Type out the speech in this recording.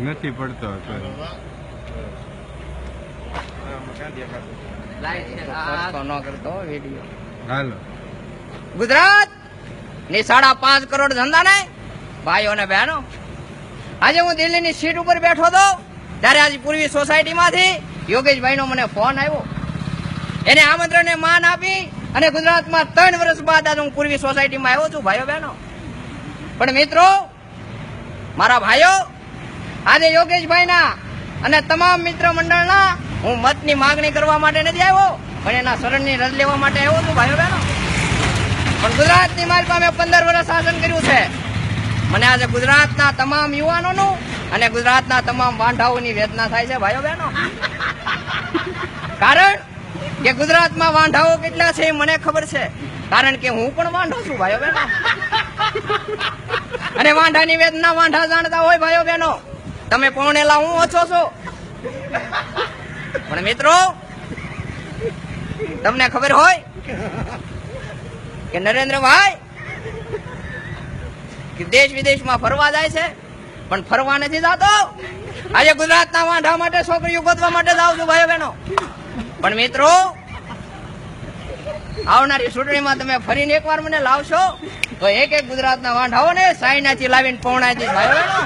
નથી પડતો હાલો ગુજરાત ની 5.5 કરોડ ધંધા ને ભાઈઓ ને બહેનો, આજે હું દિલ્હીની સીટ ઉપર બેઠો હતો ત્યારે આજે પૂર્વી સોસાયટી માંથી યોગેશભાઈ નો મને ફોન આવ્યો. એને આમંત્રણ ને માન આપી અને ગુજરાતમાં 3 વર્ષ બાદ આજે હું પૂર્વી સોસાયટીમાં આવ્યો છું ભાઈઓ બહેનો. પણ મિત્રો, મારા ભાઈઓ, આજે યોગેશભાઈ ના અને તમામ મિત્ર મંડળના હું મતની માંગણી કરવા માટે નથી આવ્યો, પણ એના શરણની રજ લેવા માટે આવ્યો છું ભાઈઓ બહેનો. પણ ગુજરાતની માલપા મેં 15 વર્ષ શાસન કર્યું છે. મને આજે ગુજરાતના તમામ યુવાનોનું અને ગુજરાતના તમામ વાંઢાઓની વેદના થાય છે ભાઈઓ બહેનો. કારણ કે ગુજરાતમાં વાંઢાઓ કેટલા છે એ મને ખબર છે, કારણ કે હું પણ વાંઢો છું ભાઈઓ બહેનો. અને વાંઢાની વેદના વાંઢા જાણતા હોય ભાઈઓ બહેનો. તમે પૌણેલા, હું ઓછો છો. પણ મિત્રો, તમને ખબર હોય કે નરેન્દ્રભાઈ કે દેશ વિદેશમાં ફરવા જાય છે, પણ ફરવા નથી જતો. આજે ગુજરાતના વાંઢા માટે છોકરીઓ ગોતવા માટે જાઉં છું ભાઈઓ બહેનો. પણ મિત્રો, આવનારી ચૂંટણીમાં તમે ફરીને એકવાર મને લાવશો તો એક ગુજરાતના વાંઢાઓને સાયનાથી લાવીને પૌણાથી ભાઈઓ બહેનો